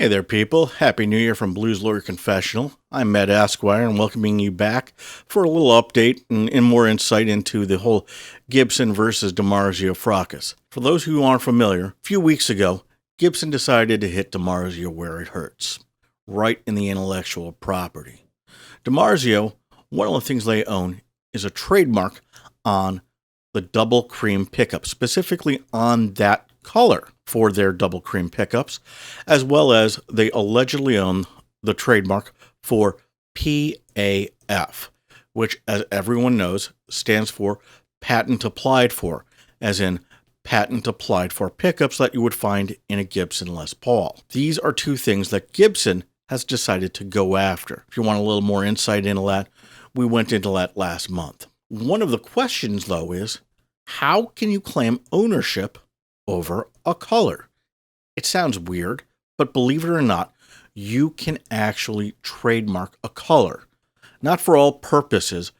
Hey there, people. Happy New Year from Blues Lawyer Confessional. I'm Matt Esquire and welcoming you back for a little update and more insight into the whole Gibson versus DiMarzio fracas. For those who aren't familiar, a few weeks ago, Gibson decided to hit DiMarzio where it hurts, right in the intellectual property. DiMarzio, one of the things they own is a trademark on the double cream pickup, specifically on that color for their double cream pickups, as well as they allegedly own the trademark for PAF, which, as everyone knows, stands for patent applied for, as in patent applied for pickups that you would find in a Gibson Les Paul. These are two things that Gibson has decided to go after. If you want a little more insight into that, we went into that last month. One of the questions, though, is how can you claim ownership over a color? It sounds weird, but believe it or not, you can actually trademark a color. Not for all purposes,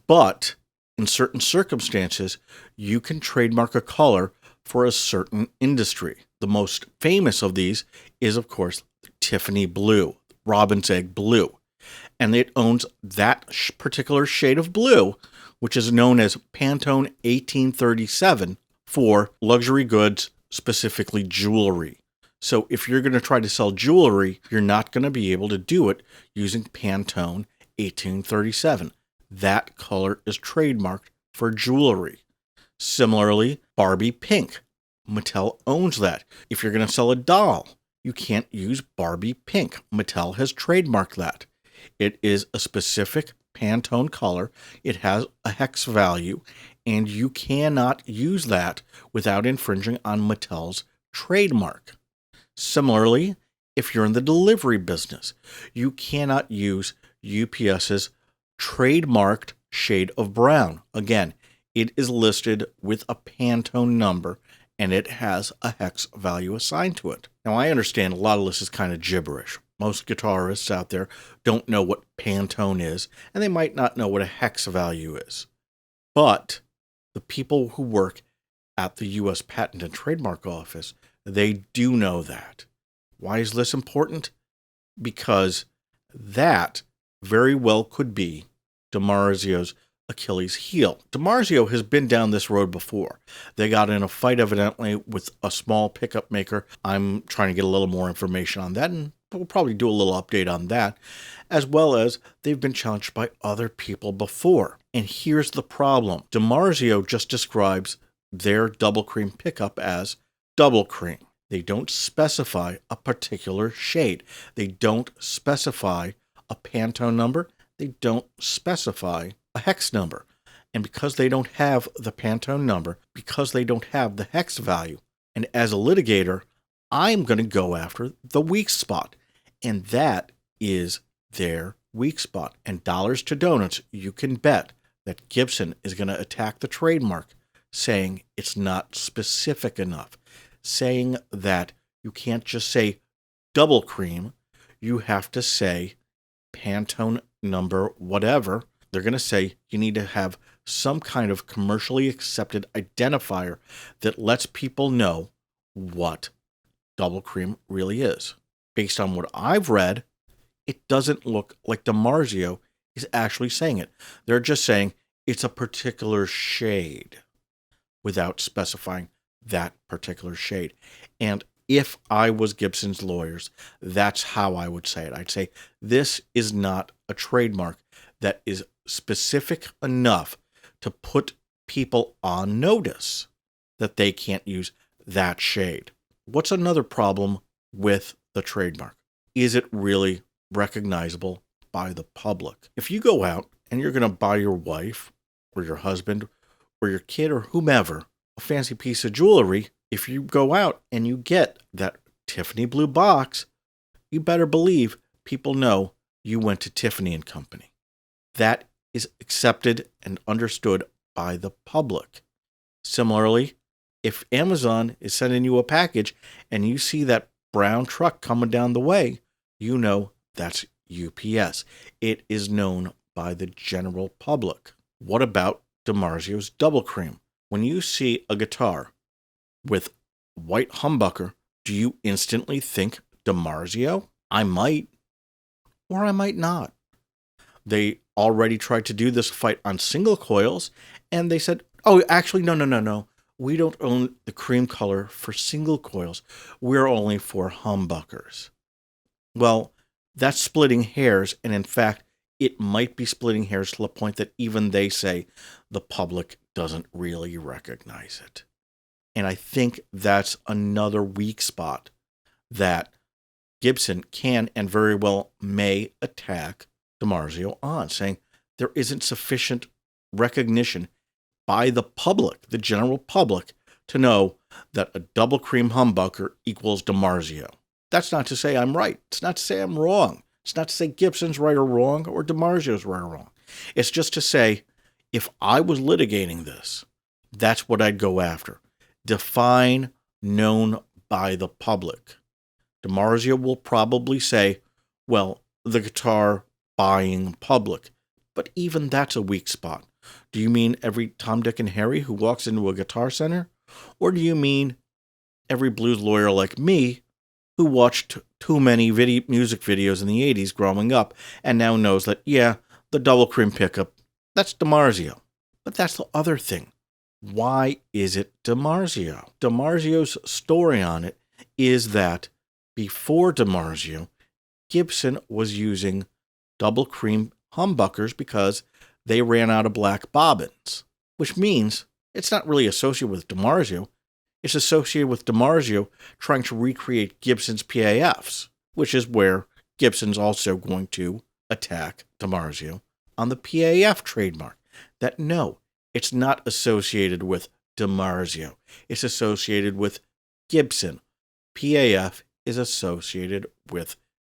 but in certain circumstances, you can trademark a color for a certain industry. The most famous of these is, of course, Tiffany blue, robin's egg blue. And it owns that particular shade of blue, which is known as Pantone 1837 for luxury goods, specifically jewelry. So if you're going to try to sell jewelry, you're not going to be able to do it using Pantone 1837. That color is trademarked for jewelry. Similarly, Barbie pink. Mattel owns that. If you're going to sell a doll, you can't use Barbie pink. Mattel has trademarked that. It is a specific Pantone color. It has a hex value, and you cannot use that without infringing on Mattel's trademark. Similarly, if you're in the delivery business, you cannot use UPS's trademarked shade of brown. Again, it is listed with a Pantone number, and it has a hex value assigned to it. Now, I understand a lot of this is kind of gibberish. Most guitarists out there don't know what Pantone is, and they might not know what a hex value is. But the people who work at the U.S. Patent and Trademark Office, they do know that. Why is this important? Because that very well could be DiMarzio's Achilles heel. DiMarzio has been down this road before. They got in a fight, evidently, with a small pickup maker. I'm trying to get a little more information on that, and we'll probably do a little update on that, as well as they've been challenged by other people before. And here's the problem. DiMarzio just describes their double cream pickup as double cream. They don't specify a particular shade. They don't specify a Pantone number. They don't specify a hex number. And because they don't have the Pantone number, because they don't have the hex value, and as a litigator, I'm going to go after the weak spot. And that is their weak spot. And dollars to donuts, you can bet that Gibson is going to attack the trademark, saying it's not specific enough, saying that you can't just say double cream, you have to say Pantone number whatever. They're going to say you need to have some kind of commercially accepted identifier that lets people know what double cream really is. Based on what I've read, it doesn't look like DiMarzio is actually saying it. They're just saying it's a particular shade without specifying that particular shade. And if I was Gibson's lawyers, that's how I would say it. I'd say this is not a trademark that is specific enough to put people on notice that they can't use that shade. What's another problem with the trademark? Is it really recognizable by the public? If you go out and you're going to buy your wife or your husband or your kid or whomever a fancy piece of jewelry, if you go out and you get that Tiffany blue box, you better believe people know you went to Tiffany and Company. That is accepted and understood by the public. Similarly, if Amazon is sending you a package and you see that brown truck coming down the way, you know that's UPS. It is known by the general public. What about DiMarzio's double cream? When you see a guitar with white humbucker, do you instantly think DiMarzio? I might, or I might not. They already tried to do this fight on single coils, and they said, oh, actually, no. We don't own the cream color for single coils. We're only for humbuckers. Well, that's splitting hairs, and in fact, it might be splitting hairs to the point that even they say the public doesn't really recognize it. And I think that's another weak spot that Gibson can and very well may attack DiMarzio on, saying there isn't sufficient recognition by the public, the general public, to know that a double cream humbucker equals DiMarzio. That's not to say I'm right. It's not to say I'm wrong. It's not to say Gibson's right or wrong or DiMarzio's right or wrong. It's just to say, if I was litigating this, that's what I'd go after. Define known by the public. DiMarzio will probably say, well, the guitar buying public. But even that's a weak spot. Do you mean every Tom, Dick, and Harry who walks into a guitar center? Or do you mean every blues lawyer like me who watched too many music videos in the 80s growing up and now knows that, yeah, the double cream pickup, that's DiMarzio. But that's the other thing. Why is it DiMarzio? DiMarzio's story on it is that before DiMarzio, Gibson was using double cream humbuckers because they ran out of black bobbins, which means it's not really associated with DiMarzio. It's associated with DiMarzio trying to recreate Gibson's PAFs, which is where Gibson's also going to attack DiMarzio on the PAF trademark. That no, it's not associated with DiMarzio. It's associated with Gibson. PAF is associated with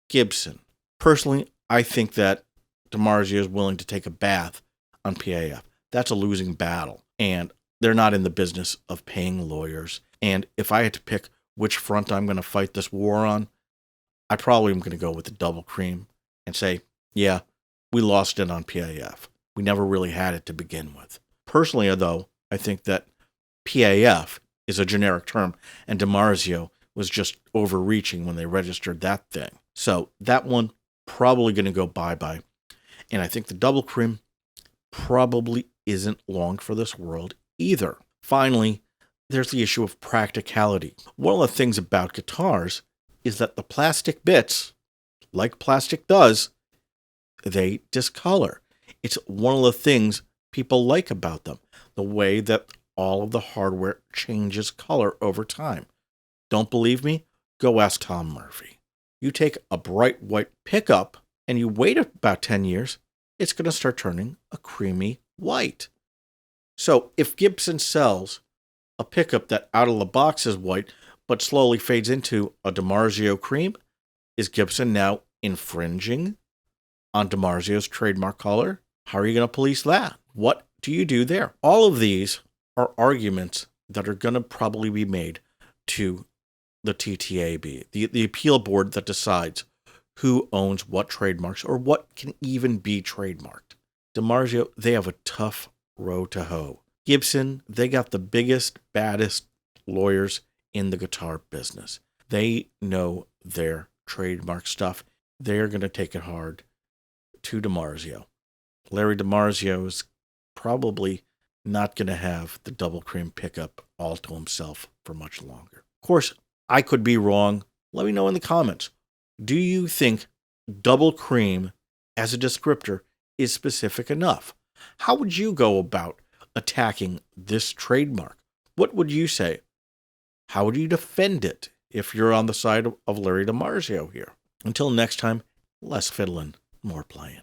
Gibson. Personally, I think that DiMarzio is willing to take a bath on PAF. That's a losing battle, and they're not in the business of paying lawyers. And if I had to pick which front I'm going to fight this war on, I probably am going to go with the double cream and say, yeah, we lost it on PAF. We never really had it to begin with. Personally, though, I think that PAF is a generic term, and DiMarzio was just overreaching when they registered that thing. So that one probably going to go bye-bye. And I think the double cream probably isn't long for this world either. Finally, there's the issue of practicality. One of the things about guitars is that the plastic bits, like plastic does, they discolor. It's one of the things people like about them, the way that all of the hardware changes color over time. Don't believe me? Go ask Tom Murphy. You take a bright white pickup and you wait about 10 years, it's going to start turning a creamy white. So if Gibson sells a pickup that out of the box is white, but slowly fades into a DiMarzio cream, is Gibson now infringing on DiMarzio's trademark color? How are you going to police that? What do you do there? All of these are arguments that are going to probably be made to the TTAB, the appeal board that decides who owns what trademarks or what can even be trademarked. DiMarzio, they have a tough row to hoe. Gibson, they got the biggest, baddest lawyers in the guitar business. They know their trademark stuff. They're going to take it hard to DiMarzio. Larry DiMarzio is probably not going to have the double cream pickup all to himself for much longer. Of course, I could be wrong. Let me know in the comments. Do you think double cream as a descriptor is specific enough? How would you go about attacking this trademark? What would you say? How would you defend it if you're on the side of Larry DiMarzio here? Until next time, less fiddling, more playing.